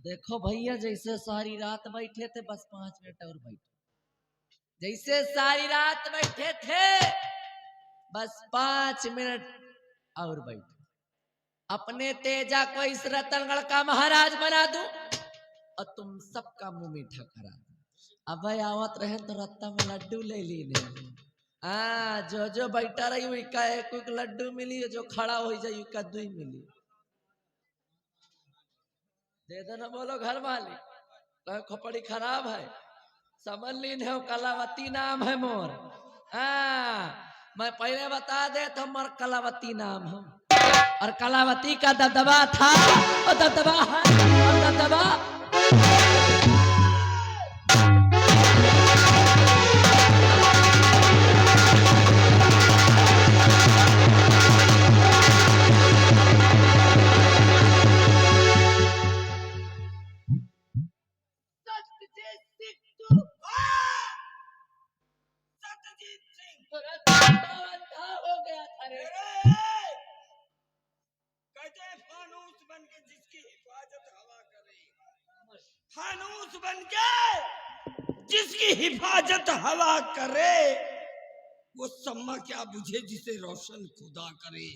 देखो भैया जैसे सारी रात बैठे थे बस 5 मिनट और बैठे, जैसे सारी रात बैठे थे बस 5 मिनट और बैठे। अपने तेजा को इस रतनगढ़ का महाराज बना दूं और तुम सबका मुंह मीठा करा दूं। अब आवत रहे तो रत्ता में लड्डू ले ली नहीं। जो बैठा रही हुई का एक लड्डू मिली, जो खड़ा हो जाए का 2 मिली। दे दो ना, बोलो घर मालिक, खोपड़ी खराब है, समझ लीन है, कलावती नाम है मोर। मैं पहले बता दे तो मोर कलावती नाम है, और कलावती का दबदबा था और दबदबा है और दबदबा। हो गया था रे। कहते फानूस बन के जिसकी हिफाजत हवा करे, फानूस बन के जिसकी हिफाजत हवा करे, वो सम्मा क्या बुझे जिसे रोशन खुदा करे।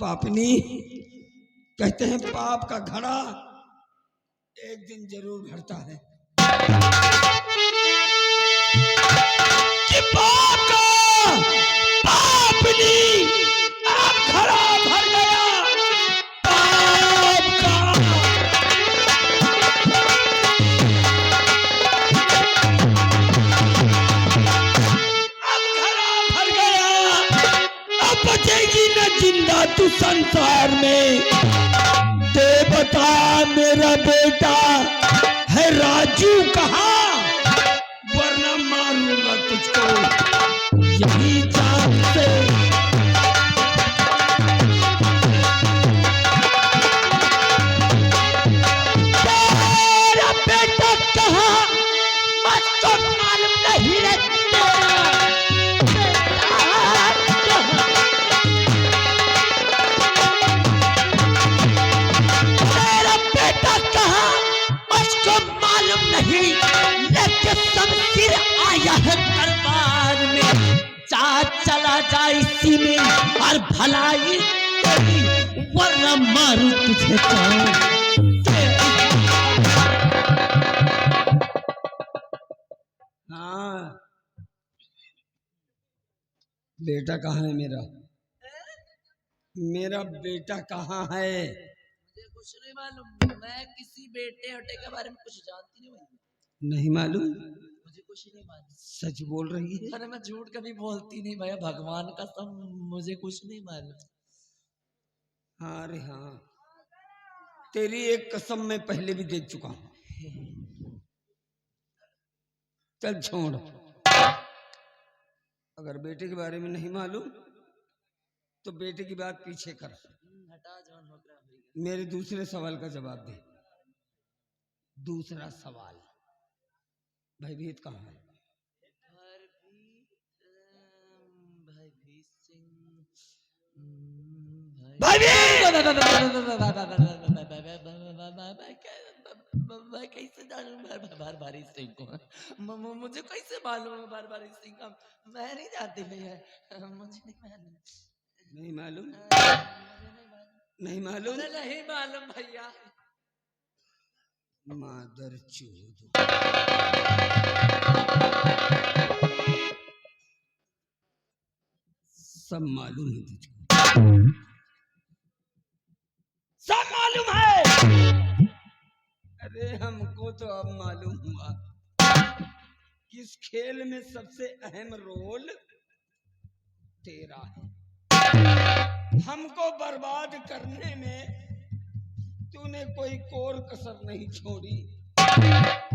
पापनी कहते हैं पाप का घड़ा एक दिन जरूर भरता है, कि पाप का पापनी अब घड़ा भर गया। पाप का अब घड़ा भर गया, अब बचेगी न जिंदा तू संसार में। दे बता मेरा बेटा है राजू कहाँ, वरना मारूंगा तुझको यही जान से। तेरा बेटा कहाँ मुझको मालूम नहीं रे, तेरा बेटा कहाँ मुझको मालूम नहीं, लेकिन शमशीर आया है दरबार में। जा चला जा इसी में और भलाई तेरी, वरना मारू तुझे तो। हाँ बेटा कहाँ है मेरा, मेरा बेटा कहाँ है? मुझे कुछ नहीं मालूम, मैं किसी बेटे हटे के बारे में कुछ जानती नहीं भैया। नहीं मालूम? मुझे कुछ नहीं मालूम। सच बोल रही है? अरे मैं झूठ कभी बोलती नहीं भैया, भगवान का कसम मुझे कुछ नहीं मालूम। हाँ रे हाँ, तेरी एक कसम मैं पहले भी देख चुका हूँ। चल छोड़, अगर बेटे के बारे में नहीं मालूम तो बेटे की बात पीछे कर, हटा जवान हो गया भैया। मेरे दूसरे सवाल का जवाब दे। दूसरा सवाल, भयभीत कहाँ है? कैसे जानूं भरभारी सिंह को? मुझे कैसे मालूम है भरभारी सिंह का? मैं नहीं जानती भैया, मुझे नहीं मालूम। नहीं मालूम? मुझे नहीं मालूम? नहीं मालूम भैया। मादर चोद, सब मालूम है तुझको, सब मालूम है। अरे हमको तो अब मालूम हुआ किस खेल में सबसे अहम रोल तेरा है। हमको बर्बाद करने में तूने कोई कोर कसर नहीं छोड़ी।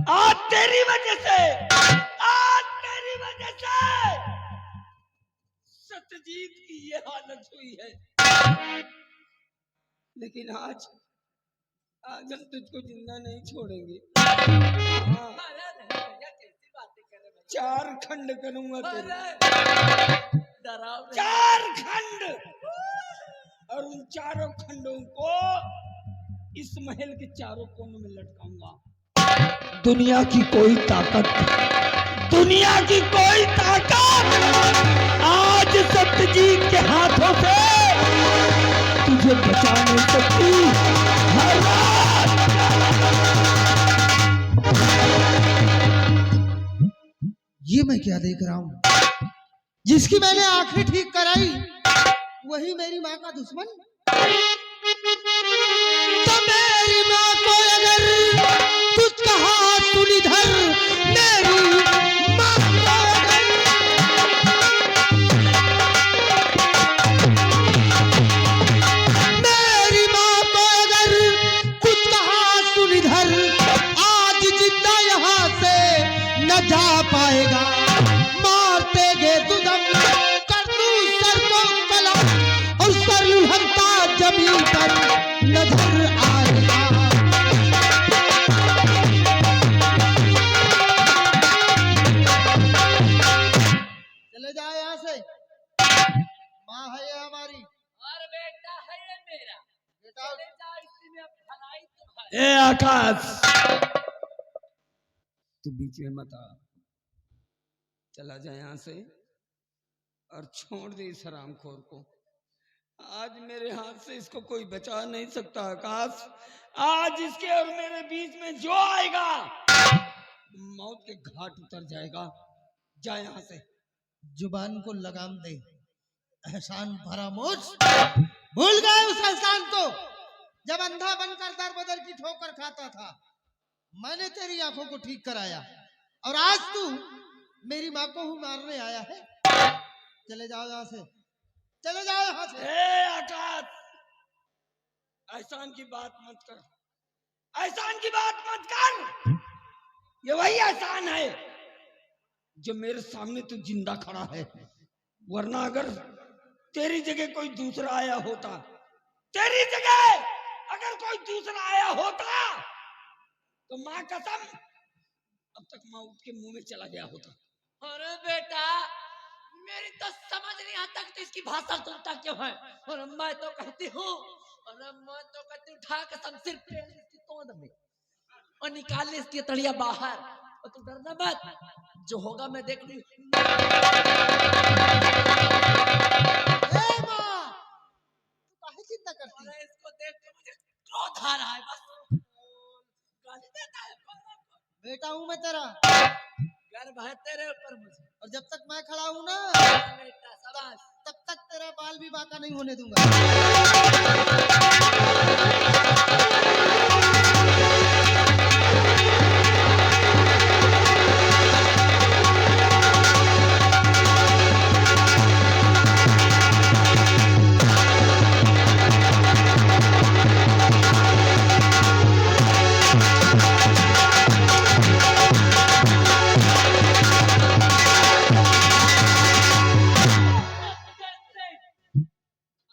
आज तेरी वजह से, आज तेरी वजह से सत्यजीत की ये हालत हुई है। लेकिन आज हम तुझको जिंदा नहीं छोड़ेंगे। हाँ, 4 खंड करूंगा तेरे, 4 खंड, और उन 4 खंडों को इस महल के चारों कोनों में लटकाऊंगा। दुनिया की कोई ताकत, दुनिया की कोई ताकत आज सत्यजीत के हाथों से तुझे बचा नहीं सकती। हर रात ये मैं क्या देख रहा हूँ? जिसकी मैंने आंखें ठीक कराई वही मेरी माँ का दुश्मन। तो मेरी माँ को अगर कुछ कहा सुन इधर, मेरी माँ को अगर मेरी माँ को अगर कुछ कहा सुन इधर, आज जिंदा यहाँ से न जा पाएगा। मारते गे तुझम कर दूं सर को कलम, और सर लुढ़कता जमीन पर नजर आएगा। चले जाओ यहाँ से। माँ है ये हमारी और बेटा है ये मेरा। बेटा। चले जाओ, इसी में अब भलाई तुम्हारी। ए आकाश, तू बीच में मत आ, चला जा यहाँ से और छोड़ दे इस हरामखोर को। आज मेरे हाथ से इसको कोई बचा नहीं सकता। आकाश, आज इसके और मेरे बीच में जो आएगा मौत के घाट उतर जाएगा। जा यहाँ से। जुबान को लगाम दे। एहसान फरामोश। भूल गए उस एहसान को जब अंधा बनकर दर बदर की ठोकर खाता था। मैंने तेरी आंखों को ठीक कराया और आज तू मेरी माँ को ही मारने आया है। चले जाओ यहाँ से, चले जाओ यहाँ से। ए आकाश, एहसान की बात मत कर, एहसान की बात मत कर। ये वही एहसान है जो मेरे सामने तू जिंदा खड़ा है, वरना अगर तेरी जगह कोई दूसरा आया होता, तेरी जगह अगर कोई दूसरा आया होता तो मां कसम अब तक मां उठ के मुंह में चला गया होता। अरे बेटा, मेरी तो समझ नहीं आता कि तो इसकी भाषा सुनता क्यों है। और मैं तो कहती हूँ, उठा के शमशीर फेर इसकी तोंद में और निकाल ले इसकी तड़िया बाहर। और तू डरना मत, जो होगा मैं देख लूं। ए माँ, तू काहे चिंता करती है? अरे इसको देख के मुझे क्रोध आ रहा है। बस गाली देता है। बेटा हूँ मैं तेरा, गर्व है तेरे ऊपर मुझे। और जब तक मैं खड़ा हूँ ना बेटा शाबाश। तब तक तेरा बाल भी बांका नहीं होने दूंगा।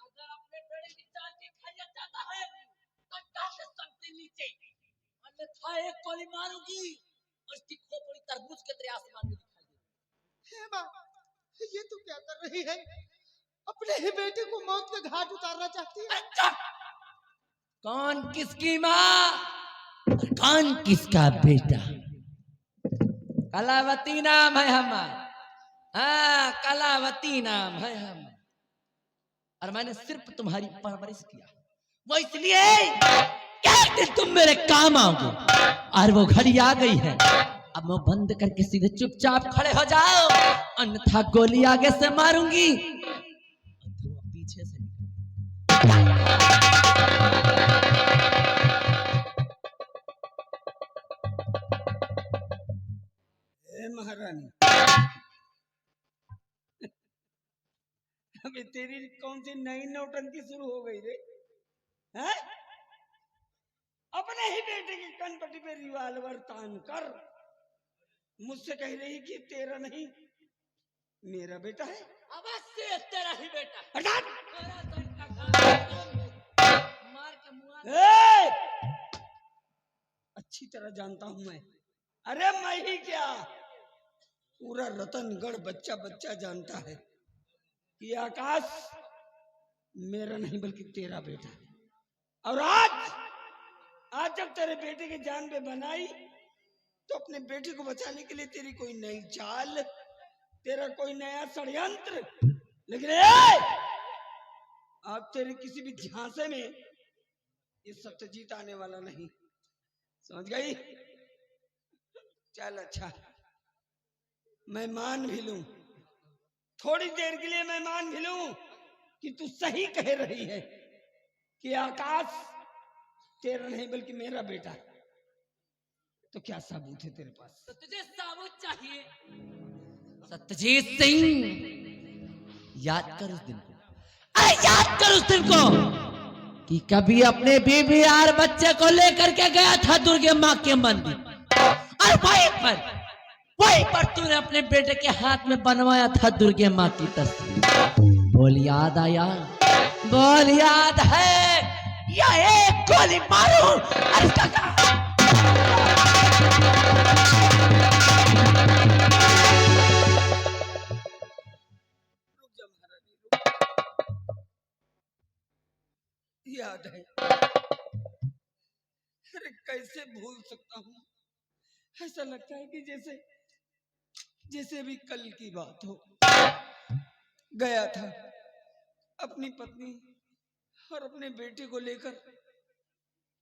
अगर अपने बेड़े की जान की खैरियत चाहता है तो डाल दे शमशीर नीचे, अन्यथा एक गोली मारूंगी और इसकी खोपड़ी तरबूज के तरह आसमान में दिखाई देगी। हे माँ, ये तू क्या कर रही है? अपने ही बेटे को मौत के घाट उतारना चाहती है? अच्छा, कौन किसकी माँ और कौन किसका बेटा? कलावती नाम है हमारा। हाँ, कलावती नाम है हमारा। और मैंने सिर्फ तुम्हारी परवरिश किया, वो इसलिए कि एक दिन तुम मेरे काम आओगे। और वो घड़ी आ गई है। अब मैं बंद करके सीधे चुपचाप खड़े हो जाओ, अन्यथा गोली आगे से मारूंगी और धुआं पीछे से निकलेगा। ए महारानी, अबे तेरी कौन सी नई नौटंकी शुरू हो गई रे? हैं? अपने ही बेटे की कनपट्टी पे रिवाल्वर तान कर मुझसे कह रही कि तेरा नहीं मेरा बेटा है। अवश्य तेरा ही बेटा। हटा! मार के मुआ। ए! अच्छी तरह जानता हूं मैं। अरे मैं ही क्या, पूरा रतनगढ़ बच्चा बच्चा जानता है कि आकाश मेरा नहीं बल्कि तेरा बेटा है। और आज जब तेरे बेटे की जान पे बनाई तो अपने बेटे को बचाने के लिए तेरी कोई नई चाल, तेरा कोई नया षड्यंत्र, लेकिन अब तेरे किसी भी झांसे में ये सत्यजीत आने वाला नहीं, समझ गई? चल अच्छा, मैं मान भी लूं, थोड़ी देर के लिए मैं मान भी लूं कि तू सही कह रही है कि आकाश तेरा नहीं बल्कि मेरा बेटा है। तो क्या सबूत है तेरे पास? तो तुझे सबूत चाहिए? सत्यजीत सिंह, याद कर उस दिन को, अरे याद कर उस दिन को कि कभी अपने बीबी और बच्चे को लेकर के गया था दुर्गे माँ के मंदिर, और वहीं पर तूने अपने बेटे के हाथ में बनवाया था दुर्गे माँ की तस्वीर। बोल याद आया? बोल याद है या एक गोली मारूं? अरे काका रुक जा महारानी, रुक। याद है, अरे कैसे भूल सकता हूँ? ऐसा लगता है कि जैसे भी कल की बात हो। गया था अपनी पत्नी और अपने बेटे को लेकर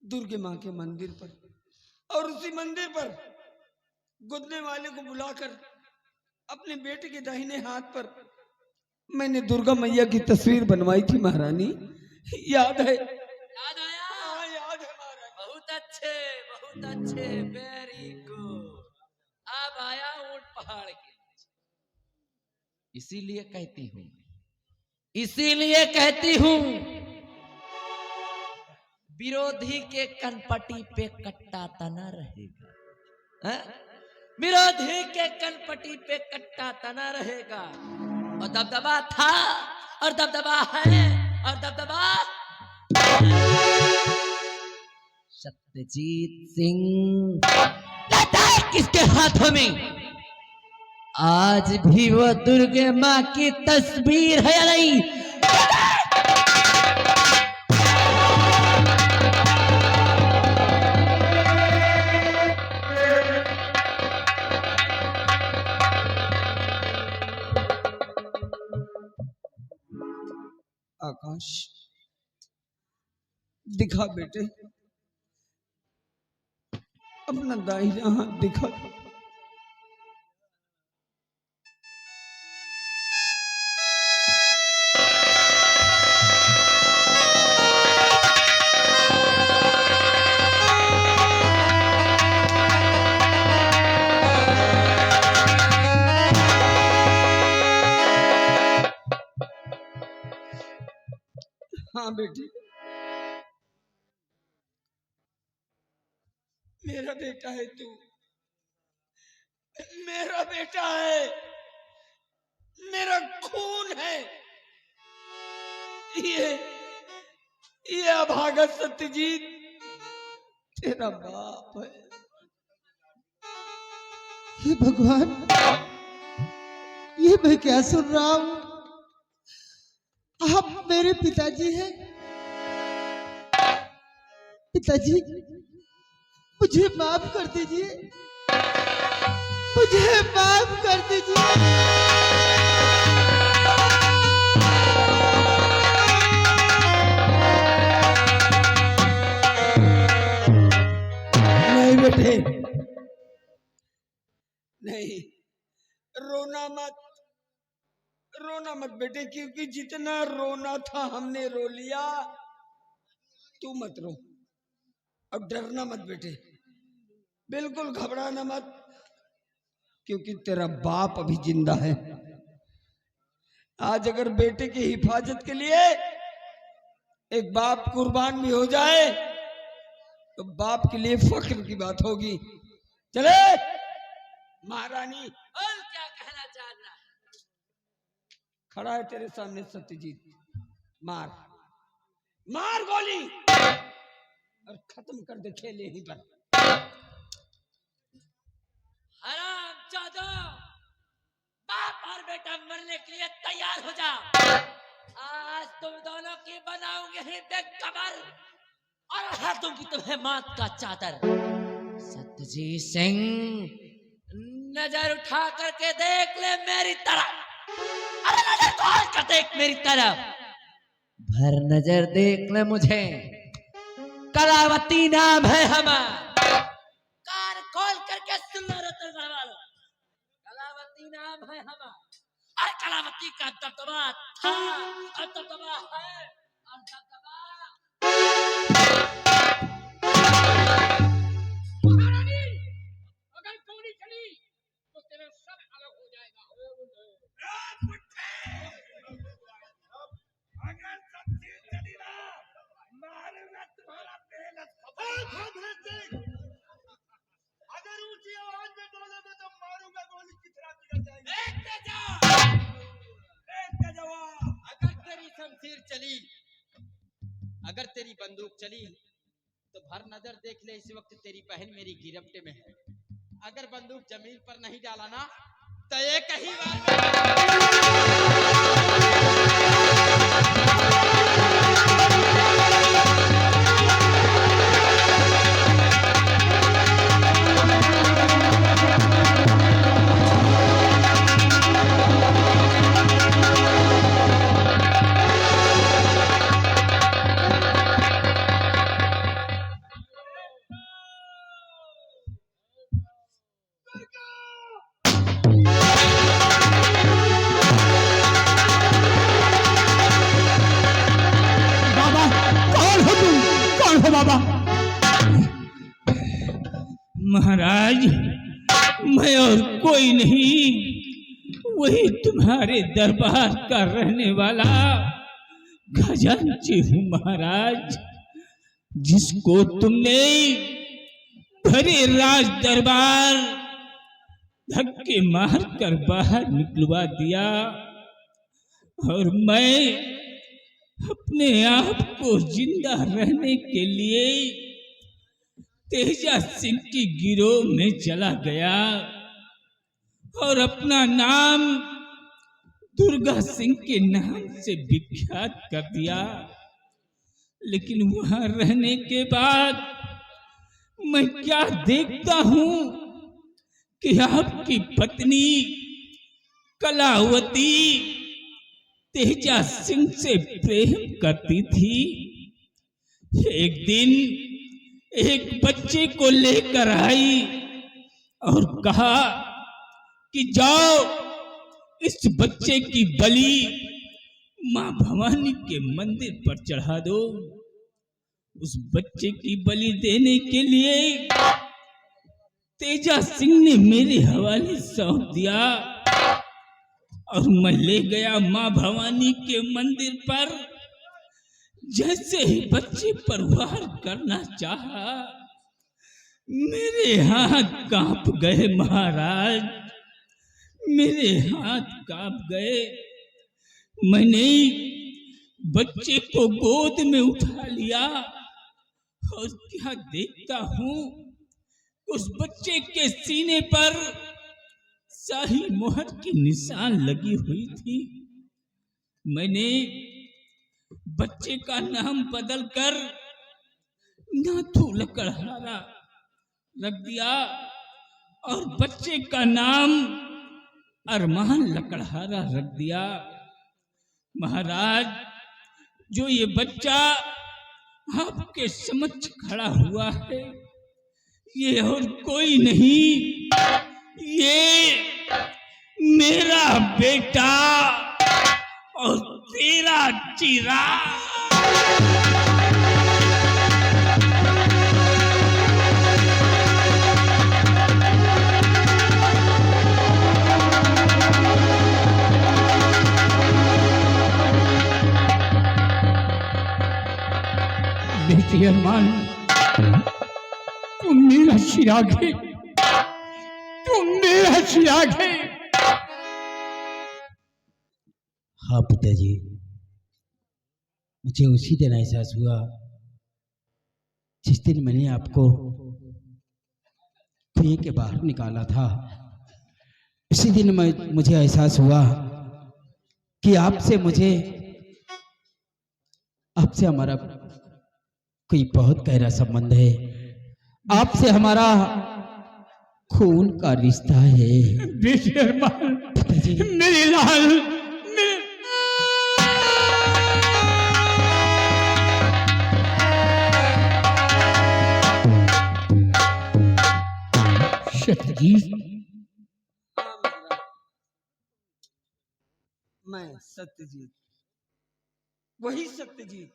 दुर्गे माँ के मंदिर पर, और उसी मंदिर पर गुदने वाले को बुलाकर अपने बेटे के दाहिने हाथ पर मैंने दुर्गा मैया की तस्वीर बनवाई थी महारानी। याद है? याद आया? हाँ याद है महारानी। बहुत अच्छे, वेरी गुड। अब आया ऊंट पहाड़ के नीचे। इसीलिए कहती हूँ विरोधी के कनपटी पे कट्टा तना रहेगा, हाँ? विरोधी के कनपटी पे कट्टा तना रहेगा, और दबदबा था और दबदबा है और दबदबा सत्यजीत सिंह रहता है किसके हाथों में? आज भी वो दुर्गे माँ की तस्वीर है या नहीं? आकाश दिखा बेटे, अपना दाहिना हाथ दिखा। हाँ बेटी, मेरा बेटा है तू, मेरा बेटा है, मेरा खून है। ये अभागा सत्यजीत तेरा बाप है। हे भगवान, ये मैं क्या सुन रहा हूँ? आप मेरे पिताजी हैं? पिताजी, मुझे माफ कर दीजिए, मुझे माफ कर दीजिए। नहीं बेटे, नहीं, रोना मत बेटे, क्योंकि जितना रोना था हमने रो लिया। तू मत रो और डरना मत बेटे, बिल्कुल घबराना मत, क्योंकि तेरा बाप अभी जिंदा है। आज अगर बेटे की हिफाजत के लिए एक बाप कुर्बान भी हो जाए तो बाप के लिए फख्र की बात होगी। चले महारानी। और क्या कहना चाहता है? खड़ा है तेरे सामने सत्यजीत, मार मार गोली और खत्म कर दे खेल यहीं पर। हरामजादा, बाप और बेटा मरने के लिए तैयार हो जा। आज तुम दोनों की बनाऊंगी ही बेखबर, और ओढ़ा दूंगी तुम्हें मौत का चादर। सत्यजीत सिंह, नजर उठा करके देख ले मेरी तरफ। अरे नजर खोल कर देख मेरी तरफ, भर नजर देख ले मुझे। कलावती नाम है हमारा, कान खोल करके सुन लो रतन वालों। कलावती नाम है हमारा, और कलावती का दबदबा था और दबदबा है और दबदबा। महारानी, अगर गोली चली तो तेरा सब अलग हो जाएगा। अगर सच्ची चली ना, मारूंगा तुम्हारा बेलत खबर। अगर ऊंची आवाज में बोलोगे तो मारूंगा, गोली की तरह निकल जाएगी। अगर तेरी शमशीर चली, अगर तेरी बंदूक चली तो भर नजर देख ले, इस वक्त तेरी बहन मेरी गिरफ्त में है। अगर बंदूक जमीन पर नहीं डाला ना तो एक ही बार महाराज, मैं और कोई नहीं, वही तुम्हारे दरबार का रहने वाला खजांची हूँ महाराज, जिसको तुमने भरे राज दरबार धक्के मार कर बाहर निकलवा दिया। और मैं अपने आप को जिंदा रहने के लिए तेजा सिंह की गिरोह में चला गया और अपना नाम दुर्गा सिंह के नाम से विख्यात कर दिया। लेकिन वहां रहने के बाद मैं क्या देखता हूं कि आपकी पत्नी कलावती तेजा सिंह से प्रेम करती थी। एक दिन एक बच्चे को लेकर आई और कहा कि जाओ इस बच्चे की बलि मां भवानी के मंदिर पर चढ़ा दो। उस बच्चे की बलि देने के लिए तेजा सिंह ने मेरे हवाले सौंप दिया और मैं ले गया मां भवानी के मंदिर पर। जैसे ही बच्चे पर वार करना चाहा, मेरे हाथ कांप गए महाराज, मेरे हाथ कांप गए। मैंने बच्चे को गोद में उठा लिया और क्या देखता हूं, उस बच्चे के सीने पर शाही मोहर की निशान लगी हुई थी। मैंने बच्चे का नाम बदलकर नाथू लकड़हारा रख दिया और बच्चे का नाम अरमान लकड़हारा रख दिया। महाराज, जो ये बच्चा आपके समक्ष खड़ा हुआ है, ये और कोई नहीं, ये मेरा बेटा और तेरा चिराग। बेटी अरमान, तुम मेरा चिराग है, तुम मेरा चिराग है। हाँ पिताजी, मुझे उसी दिन एहसास हुआ जिस दिन मैंने आपको कुएं के बाहर निकाला था। उसी दिन मुझे एहसास हुआ कि आपसे हमारा कोई बहुत गहरा संबंध है। आपसे हमारा खून का रिश्ता है। बेशरमान, पिताजी, मेरे लाल, मेरे सत्यजीत, हाँ महाराज, मैं सत्यजीत, वही सत्यजीत,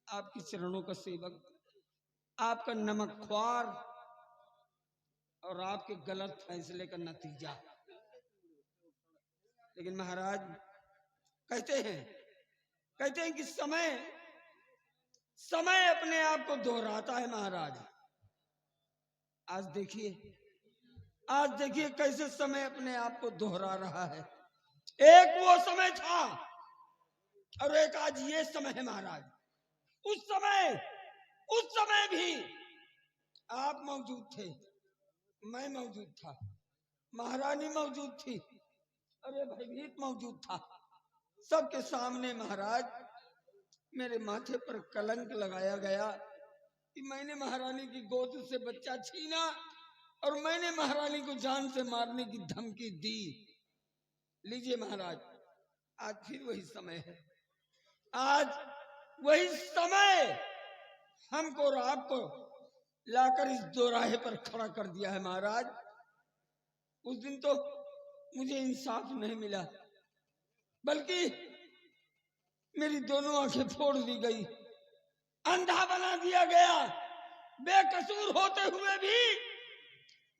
आपके चरणों का सेवक, आपका नमकख्वार और आपके गलत फैसले का नतीजा। लेकिन महाराज कहते हैं कि समय अपने आप को दोहराता है महाराज। आज देखिए कैसे समय अपने आप को दोहरा रहा है। एक वो समय था और एक आज ये समय है महाराज। उस समय भी आप मौजूद थे, मैं मौजूद था, महारानी मौजूद थी, अरे भयभीत मौजूद था। सबके सामने महाराज मेरे माथे पर कलंक लगाया गया कि मैंने महारानी की गोद से बच्चा छीना और मैंने महारानी को जान से मारने की धमकी दी। लीजिए महाराज, आज फिर वही समय है। आज वही समय हमको और आपको लाकर इस दोराहे पर खड़ा कर दिया है महाराज। उस दिन तो मुझे इंसाफ नहीं मिला, बल्कि मेरी दोनों आंखें फोड़ दी गई, अंधा बना दिया गया। बेकसूर होते हुए भी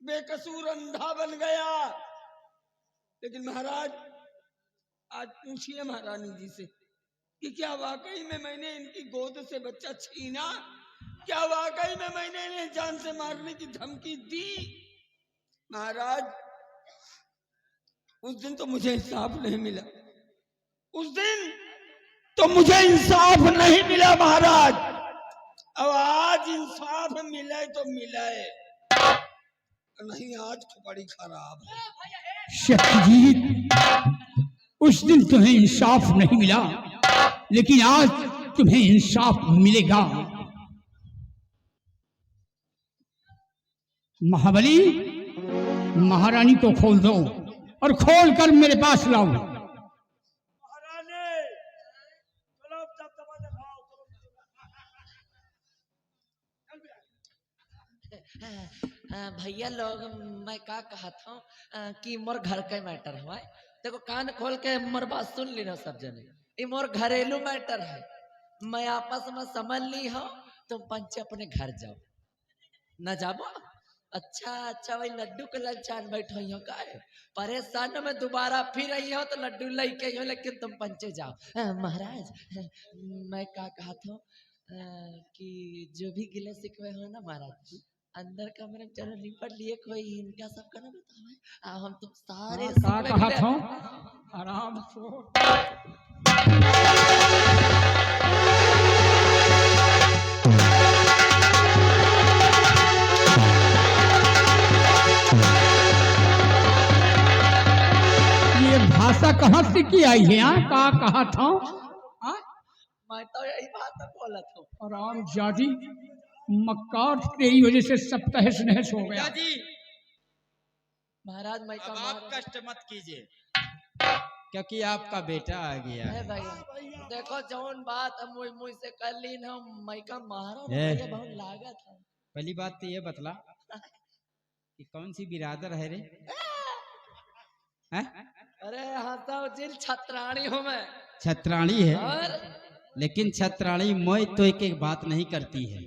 बेकसूर अंधा बन गया। लेकिन महाराज आज पूछिए महारानी जी से कि क्या वाकई में मैंने इनकी गोद से बच्चा छीना? क्या वाकई में मैंने इन्हें जान से मारने की धमकी दी? महाराज उस दिन तो मुझे इंसाफ नहीं मिला, उस दिन तो मुझे इंसाफ नहीं मिला महाराज। अब आज इंसाफ मिले तो मिले, नहीं आज बड़ी खराब है। सत्यजीत, उस दिन तुम्हें इंसाफ नहीं मिला, लेकिन आज तुम्हें इंसाफ मिलेगा। महाबली, महारानी को खोल दो और खोल कर मेरे पास लाओ। भैया लोग, मैं का कहा था कि मोर घर का मैटर है। देखो कान खोल के मोर बात सुन ली ना सब जने, ये मोर घरेलू मैटर है। मैं आपस में समझ ली हो, तुम पंचे अपने घर जाओ न जाबो। अच्छा भाई लड्डू के ललचान बैठो हो का है? परेशान में दोबारा फिर आई हो तो लड्डू लेके हो, लेकिन तुम पंचे जाओ। महाराज मैं का कहा था कि जो भी गिले शिकवे हो ना महाराज, अंदर कमरे में चलो निपट लिए, कोई इनका सबका ना बताओ। हम तुम सारे का कहा था? आराम से। ये भाषा कहाँ से की आई है? यहाँ का कहा था? मैं तो यही बात बोला था। आराम जादी, मक्कार, तेरी वजह से सब तहस नहस हो गया। जी महाराज मैं अब आप कष्ट मत कीजिए, क्योंकि आपका बेटा आ गया है। भाई देखो जौन बात हम मुझ से कर ली ना, मैं का महाराज ए। भैया बहुत लागत है। पहली बात तो ये बतला कि कौन सी बिरादर है रे? हैं? अरे हाँ तो जिल छत्राणी हूँ मैं। छत्राणी है, और लेकिन छत्राणी मोय तो एक बात नहीं करती है।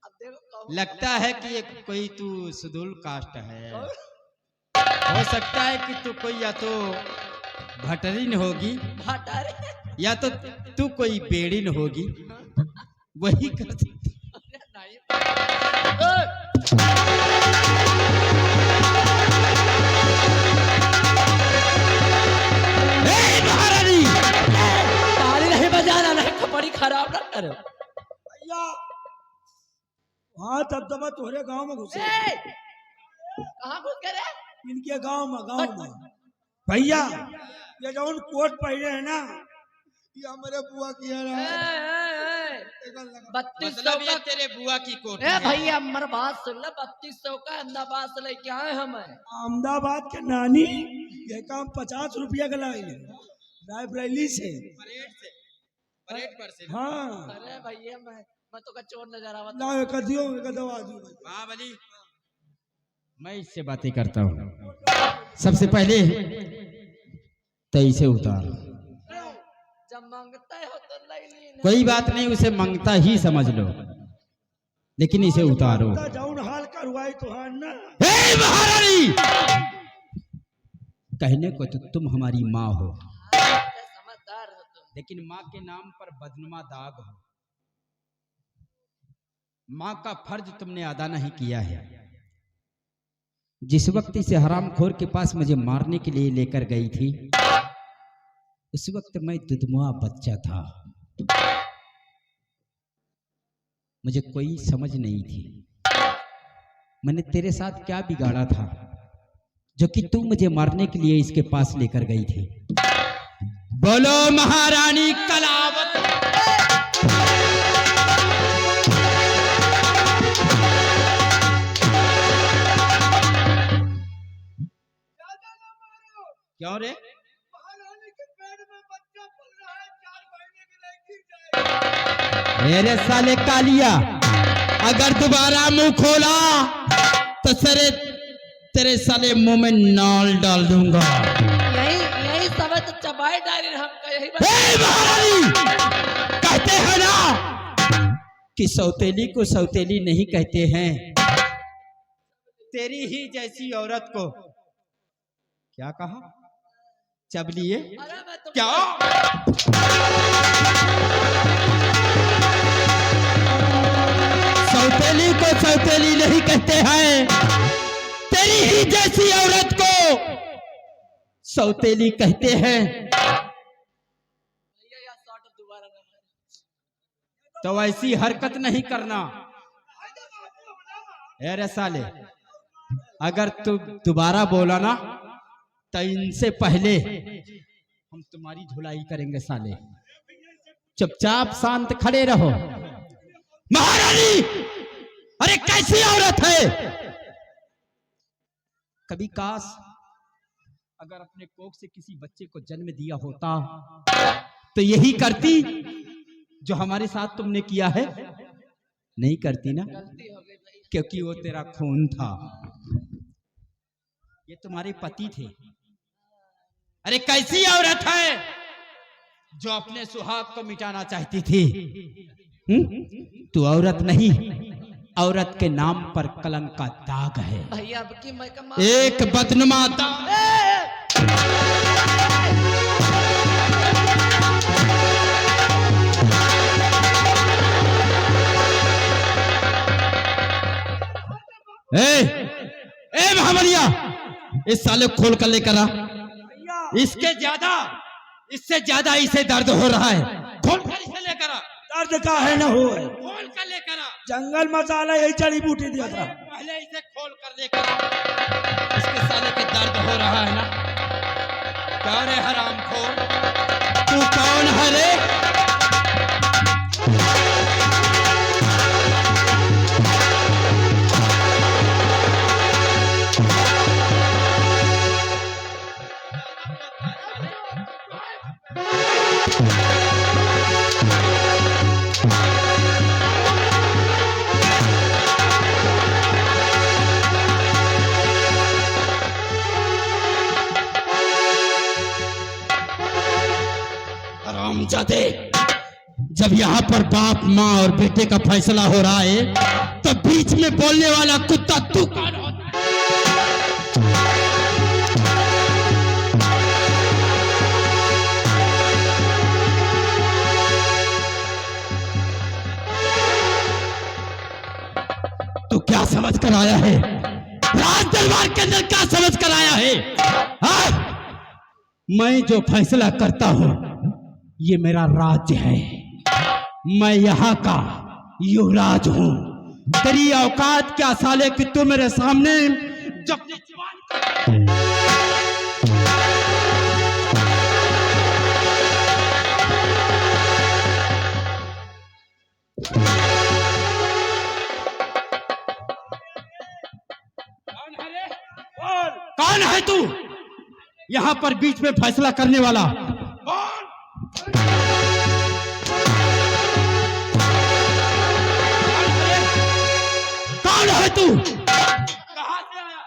अब देखो कहूँ लगता है कि एक कोई तू सुदूल कास्ट है। हो सकता है कि तू कोई या तो भटरिन होगी भटारे या तो तू कोई बेड़िन होगी, वही कर सकती। महारानी ताली नहीं बजाना, नहीं खपड़ी खराब ना करो। भैया हाँ तब तब तोहरे गांव में घुसे, कहाँ घुस गए रे? इनके गांव में भैया ये जौन कोट पहने है ना, ये हमारे बुआ की है। 3200 मतलब ये का। तेरे बुआ की कोठी ए है। भैया हमार बात सुन ले, 3200 का अहमदाबाद से लेके आए हम। अहमदाबाद के नानी ये काम 50 रुपया का लाई रायबरेली से। परेड पर से। हाँ अरे भैया मैं तो का चोर नजर आवत। ना कर दियो एक दवा दियो भाई। महाबली मैं इससे बातें करता हूँ। सबसे पहले तो इसे उतार। जब मांगता है तो ले ली। कोई बात नहीं, उसे मंगता ही समझ लो, लेकिन इसे उतारो। जाऊन हाल करवाई तो हाँ ना। हे महारानी, कहने को तो तुम हमारी माँ हो, समझदार हो तुम। लेकिन माँ के नाम पर बदनुमा दाग हो। माँ का फर्ज तुमने अदा नहीं किया है। जिस वक्त इसे हरामखोर के पास मुझे मारने के लिए लेकर गई थी, उस वक्त मैं दुधमुआ बच्चा था, मुझे कोई समझ नहीं थी। मैंने तेरे साथ क्या बिगाड़ा था जो कि तू मुझे मारने के लिए इसके पास लेकर गई थी? बोलो महारानी कलावत। क्यों रे? महारानी के पेट में बच्चा पल रहा है, 4 महीने की लड़की जाएगी। मेरे साले कालिया, अगर दोबारा मुंह खोला तो सरे तेरे साले मुंह में नाल डाल दूंगा। यही सब तो चबाई डाली हमका। यही बात। हे महारानी, कहते हैं ना कि सौतेली को सौतेली नहीं कहते हैं। तेरी ही जैसी औरत को क्या कहा? चबलिए अरे मैं तुम क्या? सौतेली को सौतेली नहीं कहते हैं, तेरी ही जैसी औरत को सौतेली कहते हैं। भैया या शॉट दोबारा ना मारे। तो ऐसी हरकत नहीं करना। अरे साले, अगर तू दोबारा बोला ना तो इनसे पहले हम तुम्हारी धुलाई करेंगे साले। चुपचाप शांत खड़े रहो। महारानी, अरे कैसी औरत है? कभी काश अगर अपने कोख से किसी बच्चे को जन्म दिया होता तो यही करती जो हमारे साथ तुमने किया है? नहीं करती ना, गलती हो गई भाई। क्योंकि वो तेरा खून था। ये तुम्हारे पति थे। अरे कैसी औरत है जो अपने सुहाग को मिटाना चाहती थी? तू औरत नहीं, औरत के नाम पर कलंक का दाग है, भैया अब की मैं का एक बदनुमा दाग। ए महामलिया, इस साले को खोल कर लेकर आ। इससे ज्यादा इसे दर्द हो रहा है। खोल कर इसे लेकर आ। दर्द का है ना हो है। खोल कर लेकर आ। जंगल मसाला यही जड़ी बूटी दिया था। पहले इसे खोल कर लेकर आ। इसके साले के दर्द हो रहा है ना? क्या रे हरामखोर, तू कौन है रे? हरामजादे, जब यहाँ पर बाप माँ और बेटे का फैसला हो रहा है तो बीच में बोलने वाला कुत्ता तू कौन होता है? तू क्या समझ कर आया है? राज दरबार के अंदर क्या समझ कर आया है? हाँ? मैं जो फैसला करता हूं ये मेरा राज्य है। मैं यहाँ का युवराज हूँ। तेरी औकात क्या साले कि तू मेरे सामने जब अपनी जुबान कौन है तू यहाँ पर बीच में फैसला करने वाला? कौन है तू? कहाँ से आया?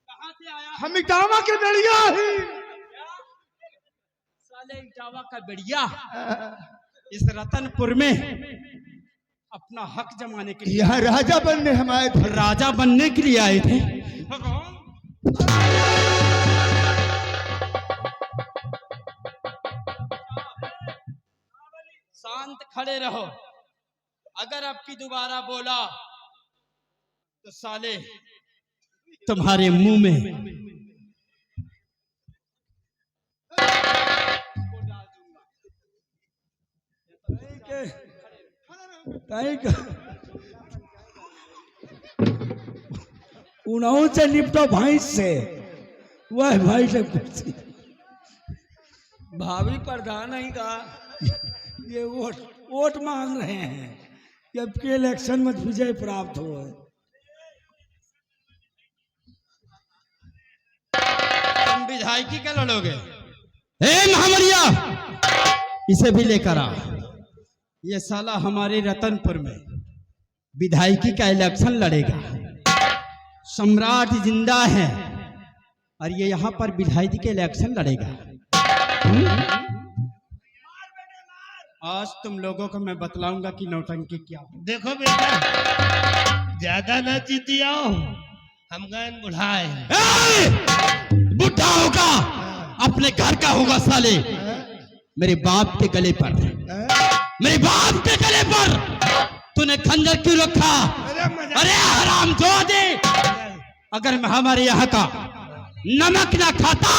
कहाँ से आया? हम इटावा के बेड़िया ही। साले इटावा का बढ़िया इस रतनपुर में अपना हक जमाने के लिए, यहाँ राजा बनने हम आए थे। राजा बनने के लिए आए थे। शांत खड़े रहो। अगर अब की दोबारा बोला तो साले तुम्हारे मुंह में उन्हों से निपटो भाई से, वह भाई से कुर्सी। भावी प्रधान नहीं कहा ये वोट मांग रहे हैं कि अब के इलेक्शन में विजय प्राप्त हो। तुम विधायकी का लड़ोगे? महामरिया, इसे भी लेकर आ। ये साला हमारे रतनपुर में विधायकी का इलेक्शन लड़ेगा। सम्राट जिंदा है और ये यहाँ पर विधायकी के इलेक्शन लड़ेगा। आज तुम लोगों को मैं बतलाऊंगा कि नौटंकी क्या है। देखो बेटा, ज्यादा ना जीतियो, हम गए बुढ़ाए। बुढ़ा होगा अपने घर का होगा साले। मेरे बाप के गले पर, मेरे बाप के गले पर तूने खंजर क्यों रखा? अरे हराम दे, अगर मैं हमारे यहाँ का नमक ना खाता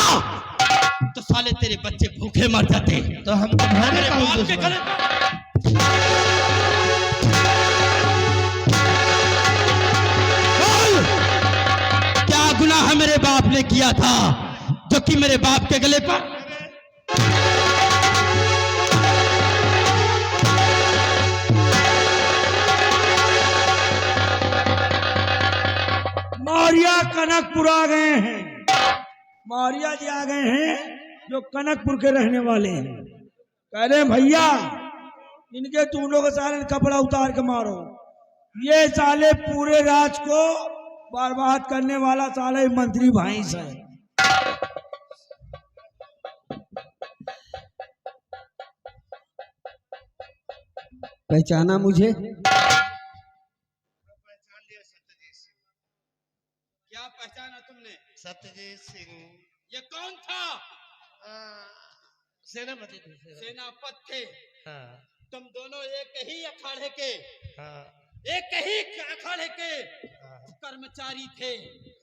तो साले तेरे बच्चे भूखे मर जाते। तो हम तुम्हारे मेरे बाप के गले पर क्या गुनाह मेरे बाप ने किया था जो कि मेरे बाप के गले पर? मौर्या कनकपुर आ गए हैं। मौर्या जी आ गए हैं जो कनकपुर के रहने वाले हैं। कह रहे हैं भैया इनके चूड़ों के सारे कपड़ा उतार के मारो। ये साले पूरे राज को बर्बाद करने वाला साले मंत्री भाई है। पहचाना मुझे? क्या पहचाना तुमने? सत्यजीत सिंह। ये कौन था? सेनापति थे। सेनापति थे। हाँ तुम दोनों एक ही अखाड़े के, हाँ एक ही अखाड़े के कर्मचारी थे।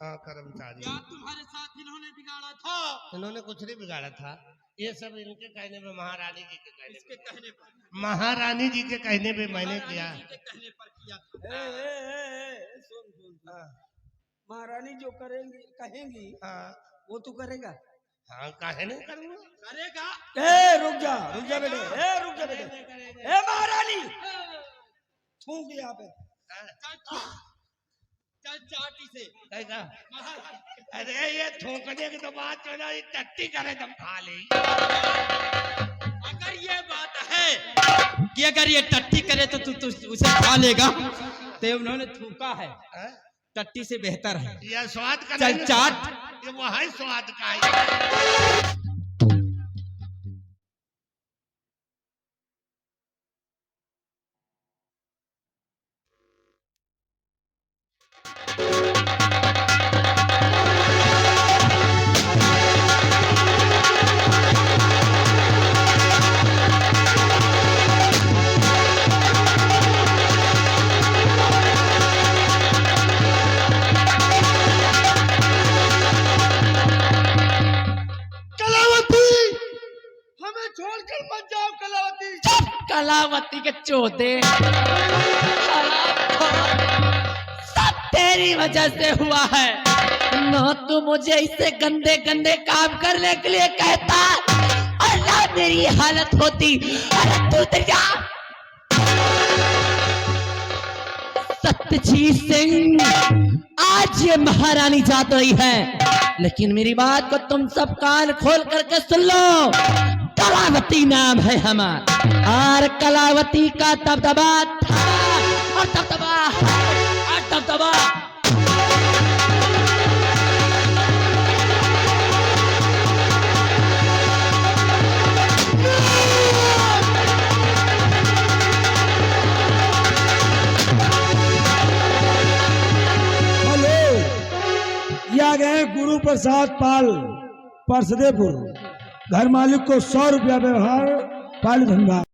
हाँ कर्मचारी। क्या तुम्हारे साथ इन्होंने बिगाड़ा था? इन्होंने कुछ नहीं बिगाड़ा था। ये सब इनके कहने पे, महारानी जी के कहने इसके कहने पर, महारानी जी के कहने पे मैंने किया। महारानी जी के कहने पर किया था। सुन महारानी जो करेंगी कहेंगी हाँ वो तू करेगा? हाँ काहे नहीं करूँगा। करेगा? रुक जा बेटे, रुक जा बेटे। महारानी थूक यहाँ पे। चल चाटी से। कहेगा अरे ये थूकने की तो बात जो ना, ये टट्टी करे तुम खा ले। अगर ये बात है कि अगर ये टट्टी करे तो तू उसे खा लेगा, तो उन्होंने थूका है। टट्टी से बेहतर है। यह स्वाद का चल नहीं, चाट। ये वही स्वाद का है। कलावती के चौथे सब तेरी वजह से हुआ है। ना तू मुझे इससे गंदे गंदे काम करने के लिए कहता और ना मेरी हालत होती। अरे तू तेरा सत्यजीत सिंह आज ये महारानी जात रही है, लेकिन मेरी बात को तुम सब कान खोल करके सुन लो। कलावती नाम है हमारा, और कलावती का दबदबा था और दबदबा और दबदबा। ये आ गए गुरु प्रसाद पाल परसदेपुर, घर मालिक को 100 रुपया व्यवहार पाल धनबाद।